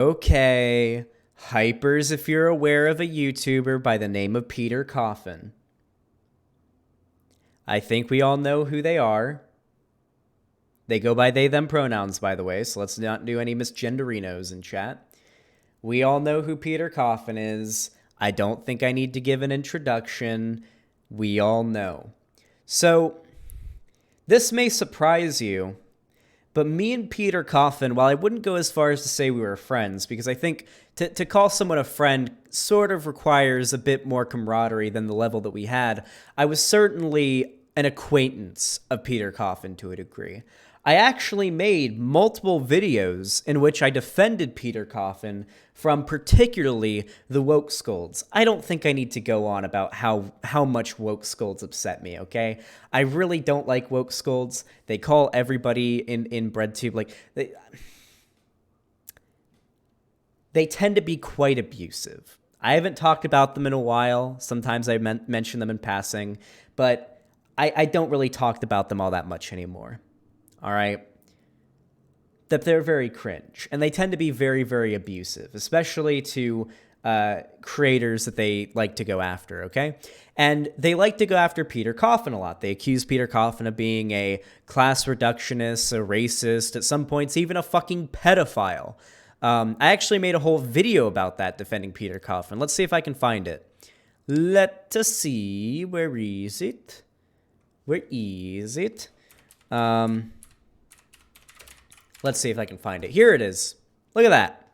Okay, hypers if you're aware of a YouTuber by the name of Peter Coffin. I think we all know who they are. They go by they, them pronouns, by the way, so let's not do any misgenderinos in chat. We all know who Peter Coffin is. I don't think I need to give an introduction. We all know. So, this may surprise you, but me and Peter Coffin, while I wouldn't go as far as to say we were friends, because I think to call someone a friend sort of requires a bit more camaraderie than the level that we had, I was certainly an acquaintance of Peter Coffin to a degree. I actually made multiple videos in which I defended Peter Coffin from particularly the woke scolds. I don't think I need to go on about how much woke scolds upset me, okay? I really don't like woke scolds. They call everybody in BreadTube, like, they tend to be quite abusive. I haven't talked about them in a while. Sometimes I mention them in passing, but I don't really talk about them all that much anymore. All right, that they're very cringe, and they tend to be very, very abusive, especially to creators that they like to go after, okay? And they like to go after Peter Coffin a lot. They accuse Peter Coffin of being a class reductionist, a racist, at some points even a fucking pedophile. I actually made a whole video about that, defending Peter Coffin. Let's see if I can find it. Let us see, where is it? Where is it? Let's see if I can find it. Here it is. Look at that.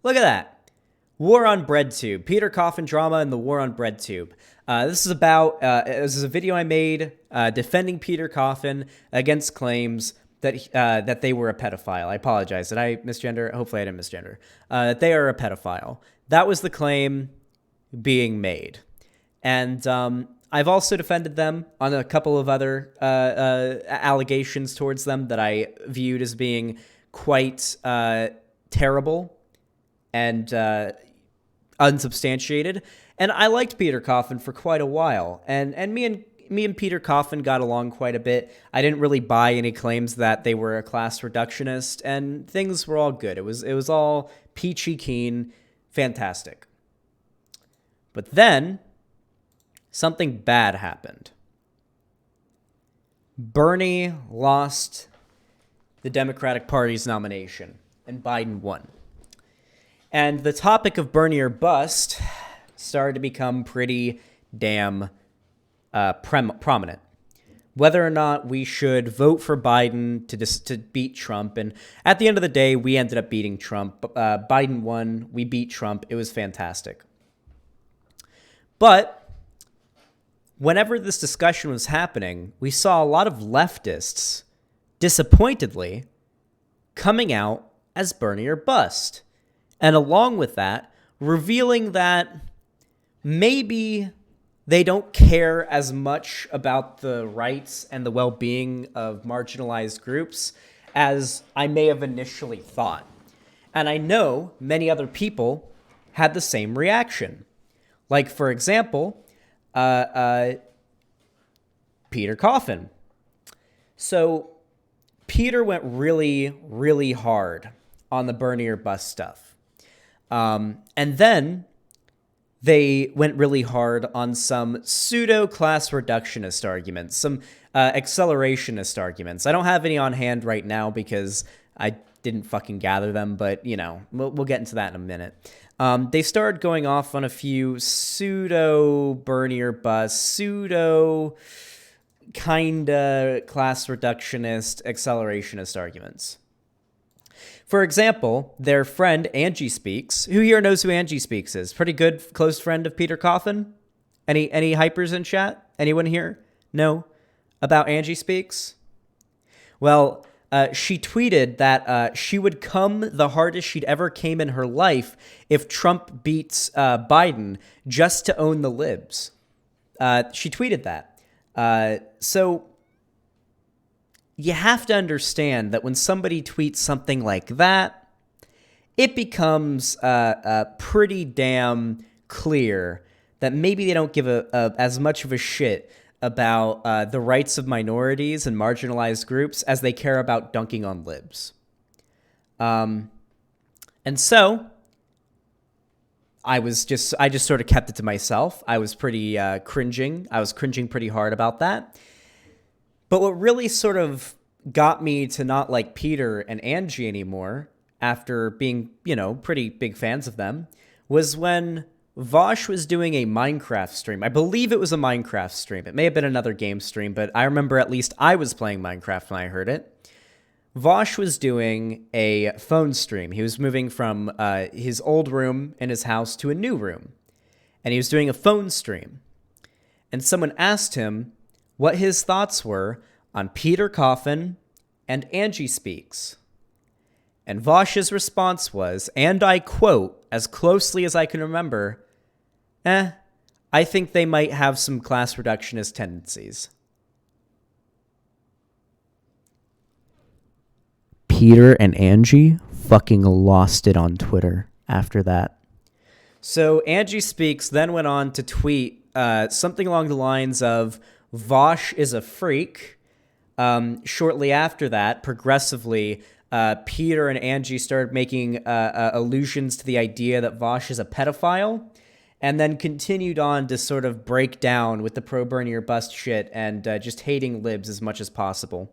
Look at that. War on BreadTube. Peter Coffin drama and the war on BreadTube. This is about, this is a video I made defending Peter Coffin against claims that that they were a pedophile. I apologize. Did I misgender? Hopefully I didn't misgender. That they are a pedophile. That was the claim being made. And I've also defended them on a couple of other allegations towards them that I viewed as being quite terrible and unsubstantiated. And I liked Peter Coffin for quite a while. And me and Peter Coffin got along quite a bit. I didn't really buy any claims that they were a class reductionist, and things were all good. It was all peachy keen, fantastic. But then something bad happened. Bernie lost the Democratic Party's nomination, and Biden won. And the topic of Bernie or bust started to become pretty damn prominent. Whether or not we should vote for Biden to beat Trump. And at the end of the day, we ended up beating Trump. Biden won. We beat Trump. It was fantastic. But whenever this discussion was happening, we saw a lot of leftists, disappointedly, coming out as Bernie or bust. And along with that, revealing that maybe they don't care as much about the rights and the well-being of marginalized groups as I may have initially thought. And I know many other people had the same reaction. Like, for example, Peter Coffin. So Peter went really, really hard on the Bernie or bust stuff. And then they went really hard on some pseudo-class reductionist arguments, some accelerationist arguments. I don't have any on hand right now because I didn't fucking gather them, but, you know, we'll get into that in a minute. They started going off on a few pseudo-Bernie or bust, pseudo-kinda class reductionist, accelerationist arguments. For example, their friend Angie Speaks, who here knows who Angie Speaks is? Pretty good close friend of Peter Coffin? Any hypers in chat? Anyone here know about Angie Speaks? Well, she tweeted that she would come the hardest she'd ever came in her life if Trump beats Biden just to own the Libs. She tweeted that. So you have to understand that when somebody tweets something like that, it becomes pretty damn clear that maybe they don't give as much of a shit about the rights of minorities and marginalized groups as they care about dunking on libs. And so I just sort of kept it to myself. I was pretty cringing. I was cringing pretty hard about that. But what really sort of got me to not like Peter and Angie anymore, after being, pretty big fans of them, was when Vosh was doing a Minecraft stream. I believe it was a Minecraft stream. It may have been another game stream, but I remember at least I was playing Minecraft when I heard it. Vosh was doing a phone stream. He was moving from his old room in his house to a new room. And he was doing a phone stream. And someone asked him what his thoughts were on Peter Coffin and Angie Speaks. And Vosh's response was, and I quote, as closely as I can remember, I think they might have some class reductionist tendencies. Peter and Angie fucking lost it on Twitter after that. So Angie Speaks then went on to tweet something along the lines of, Vosh is a freak. Shortly after that, progressively, Peter and Angie started making allusions to the idea that Vosh is a pedophile, and then continued on to sort of break down with the pro burn your bust shit and just hating libs as much as possible.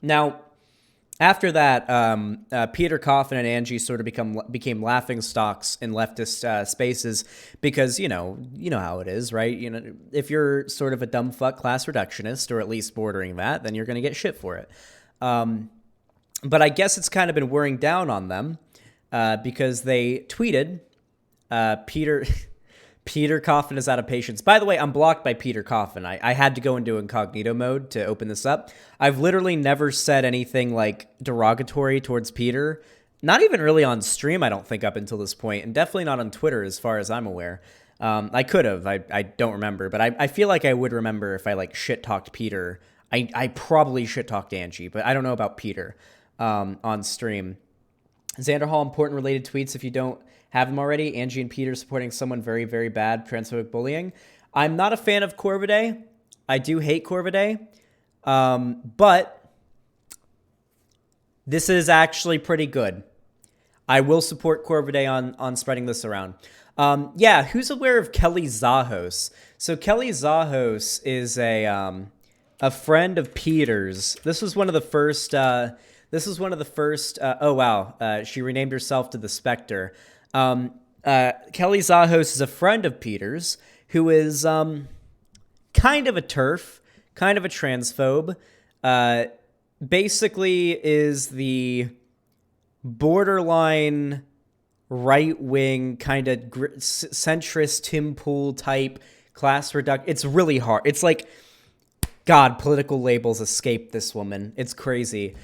Now, after that, Peter Coffin and Angie sort of became laughing stocks in leftist spaces because, you know how it is, right? If you're sort of a dumb fuck class reductionist, or at least bordering that, then you're going to get shit for it. But I guess it's kind of been wearing down on them because they tweeted, Peter Coffin is out of patience. By the way, I'm blocked by Peter Coffin. I had to go into incognito mode to open this up. I've literally never said anything like derogatory towards Peter. Not even really on stream, I don't think, up until this point, and definitely not on Twitter as far as I'm aware. I could have. I don't remember, but I feel like I would remember if I like shit-talked Peter. I probably shit-talked Angie, but I don't know about Peter on stream. Xander Hall, important related tweets if you don't have them already. Angie and Peter supporting someone very, very bad, transphobic bullying. I'm not a fan of Corvidae. I do hate Corvidae. But this is actually pretty good. I will support Corvidae on spreading this around. Yeah, who's aware of Kelly Zahos? So Kelly Zahos is a friend of Peter's. This was one of the first... oh, wow. She renamed herself to the Spectre. Kelly Zahos is a friend of Peter's who is kind of a TERF, kind of a transphobe. Basically is the borderline right-wing kind of centrist Tim Pool type class reduction. It's really hard. It's like, God, political labels escape this woman. It's crazy.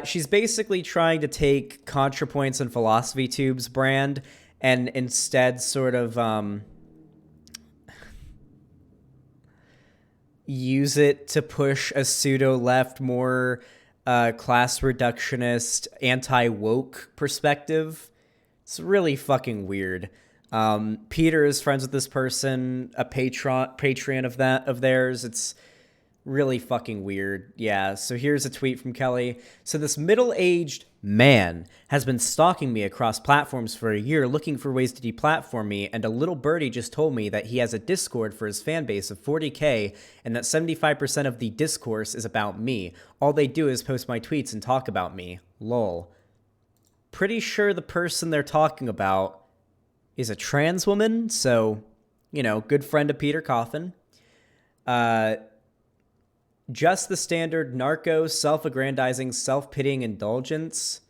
She's basically trying to take ContraPoints and PhilosophyTube's brand and instead sort of use it to push a pseudo-left, more class reductionist, anti-woke perspective. It's really fucking weird. Peter is friends with this person, a patron of theirs. It's really fucking weird. Yeah, so here's a tweet from Kelly. So this middle-aged man has been stalking me across platforms for a year looking for ways to deplatform me, and a little birdie just told me that he has a Discord for his fan base of 40K and that 75% of the discourse is about me. All they do is post my tweets and talk about me. Lol. Pretty sure the person they're talking about is a trans woman, so, good friend of Peter Coffin. Just the standard narco, self-aggrandizing, self-pitying indulgence.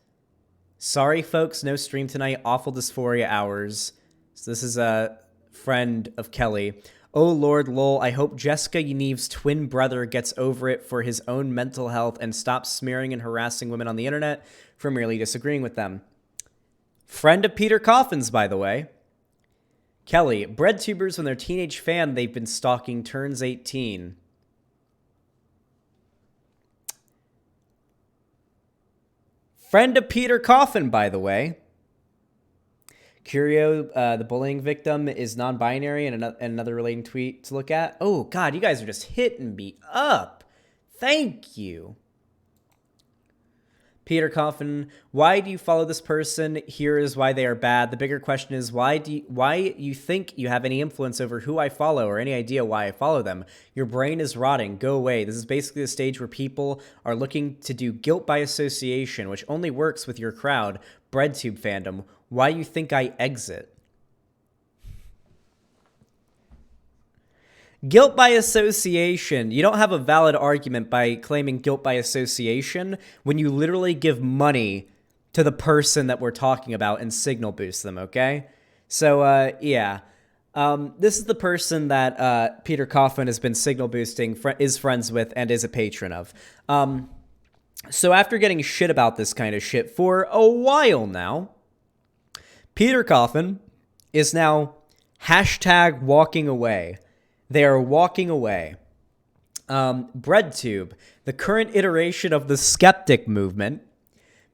Sorry, folks, no stream tonight. Awful dysphoria hours. So this is a friend of Kelly. Oh, Lord, lol. I hope Jessica Yanive's twin brother gets over it for his own mental health and stops smearing and harassing women on the internet for merely disagreeing with them. Friend of Peter Coffin's, by the way. Kelly, BreadTubers, when their teenage fan they've been stalking turns 18. Friend of Peter Coffin, by the way. Curio, the bullying victim, is non-binary, and another relating tweet to look at. Oh, God, you guys are just hitting me up. Thank you. Peter Coffin, why do you follow this person? Here is why they are bad. The bigger question is why you think you have any influence over who I follow or any idea why I follow them? Your brain is rotting. Go away. This is basically the stage where people are looking to do guilt by association, which only works with your crowd. BreadTube fandom. Why you think I exit? Guilt by association. You don't have a valid argument by claiming guilt by association when you literally give money to the person that we're talking about and signal boost them, okay? So, yeah. This is the person that Peter Coffin has been signal boosting, is friends with, and is a patron of. So after getting shit about this kind of shit for a while now, Peter Coffin is now hashtag walking away. They are walking away. BreadTube, the current iteration of the skeptic movement,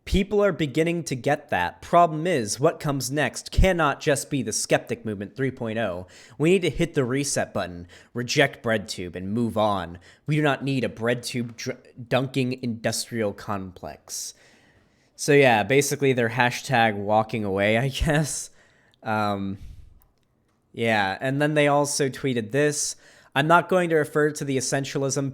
people are beginning to get that. Problem is, what comes next cannot just be the skeptic movement 3.0. We need to hit the reset button, reject BreadTube, and move on. We do not need a BreadTube dunking industrial complex. So yeah, basically they're hashtag walking away, I guess. Yeah, and then they also tweeted this. I'm not going to refer to the essentialism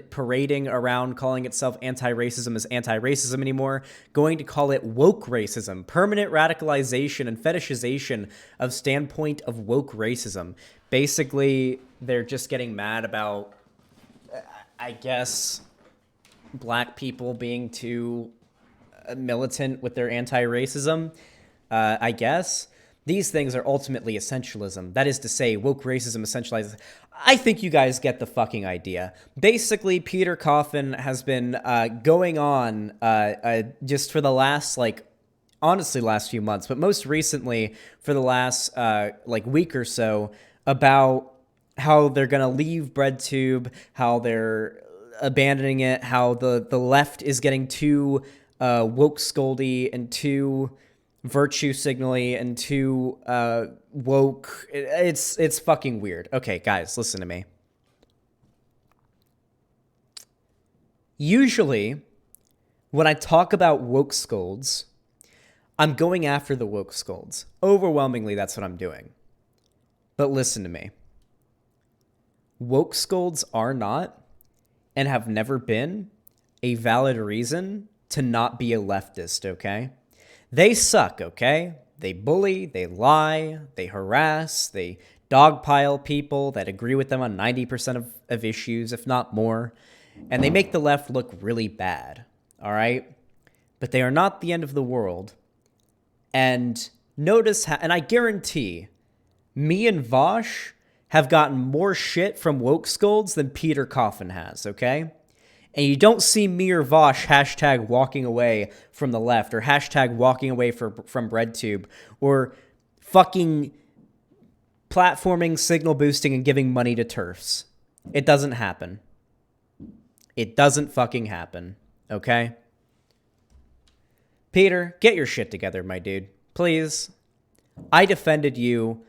parading around calling itself anti-racism as anti-racism anymore. Going to call it woke racism, permanent radicalization and fetishization of standpoint of woke racism. Basically, they're just getting mad about, I guess, black people being too militant with their anti-racism, I guess. These things are ultimately essentialism. That is to say, woke racism essentializes. I think you guys get the fucking idea. Basically, Peter Coffin has been going on just for the last, honestly, last few months, but most recently for the last, week or so about how they're going to leave BreadTube, how they're abandoning it, how the left is getting too woke scoldy and too virtue signally and too woke. It's fucking weird. Okay, guys, listen to me. Usually, when I talk about woke scolds, I'm going after the woke scolds. Overwhelmingly, that's what I'm doing. But listen to me. Woke scolds are not, and have never been, a valid reason to not be a leftist, okay? They suck, okay? They bully, they lie, they harass, they dogpile people that agree with them on 90% of issues, if not more. And they make the left look really bad, all right? But they are not the end of the world. And notice how, and I guarantee, me and Vosh have gotten more shit from woke scolds than Peter Coffin has, okay? And you don't see me or Vosh hashtag walking away from the left or hashtag walking away from BreadTube or fucking platforming, signal boosting, and giving money to TERFs. It doesn't happen. It doesn't fucking happen, okay? Peter, get your shit together, my dude. Please. I defended you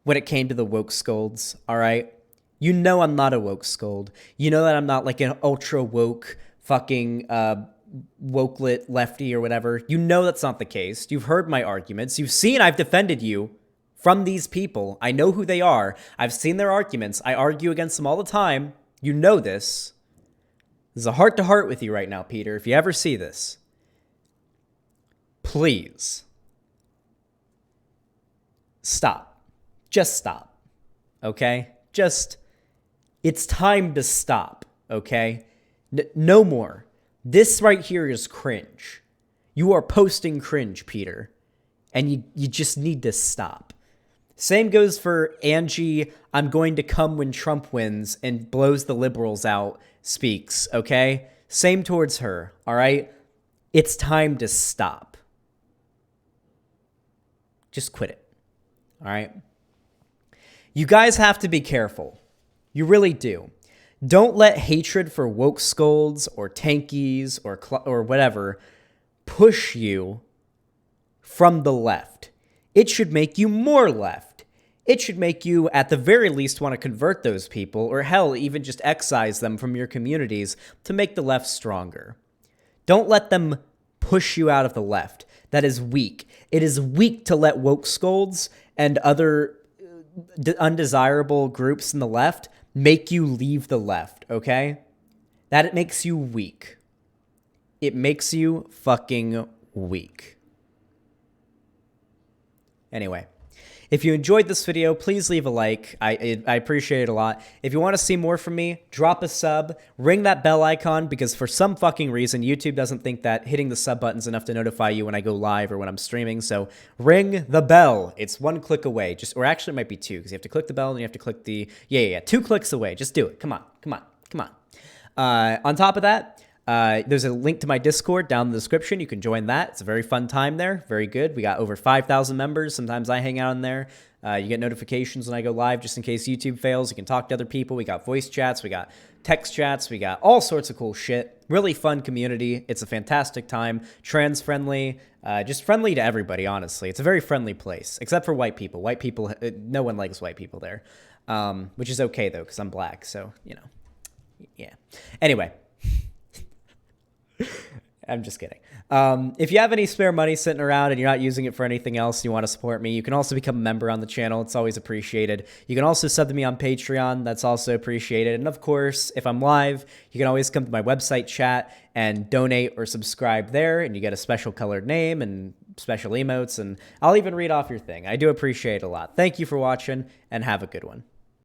when it came to the woke scolds, all right? You know I'm not a woke scold. You know that I'm not like an ultra woke fucking wokelit lefty or whatever. You know that's not the case. You've heard my arguments. You've seen I've defended you from these people. I know who they are. I've seen their arguments. I argue against them all the time. You know this. This is a heart-to-heart with you right now, Peter. If you ever see this, please stop. Just stop. Okay? It's time to stop, okay? No more. This right here is cringe. You are posting cringe, Peter. And you just need to stop. Same goes for Angie, I'm going to come when Trump wins and blows the liberals out, speaks, okay? Same towards her, all right? It's time to stop. Just quit it, all right? You guys have to be careful. You really do. Don't let hatred for woke scolds or tankies or whatever push you from the left. It should make you more left. It should make you, at the very least, want to convert those people, or hell, even just excise them from your communities to make the left stronger. Don't let them push you out of the left. That is weak. It is weak to let woke scolds and other undesirable groups in the left make you leave the left, okay? That makes you weak. It makes you fucking weak. Anyway, if you enjoyed this video, please leave a like. I appreciate it a lot. If you want to see more from me, drop a sub, ring that bell icon, because for some fucking reason, YouTube doesn't think that hitting the sub button is enough to notify you when I go live or when I'm streaming. So ring the bell. It's 1 click away. Or actually it might be 2, because you have to click the bell and you have to click the, yeah, 2 clicks away. Just do it. Come on. On top of that, there's a link to my Discord down in the description. You can join that. It's a very fun time there. Very good. We got over 5,000 members. Sometimes I hang out in there. You get notifications when I go live just in case YouTube fails. You can talk to other people. We got voice chats. We got text chats. We got all sorts of cool shit. Really fun community. It's a fantastic time. Trans friendly. Just friendly to everybody, honestly. It's a very friendly place, except for white people. White people, no one likes white people there, which is okay, though, because I'm black. So, you know, yeah. Anyway. I'm just kidding. If you have any spare money sitting around and you're not using it for anything else, you want to support me, you can also become a member on the channel. It's always appreciated. You can also sub to me on Patreon. That's also appreciated. And of course, if I'm live, you can always come to my website chat and donate or subscribe there, and you get a special colored name and special emotes, and I'll even read off your thing. I do appreciate it a lot. Thank you for watching, and have a good one.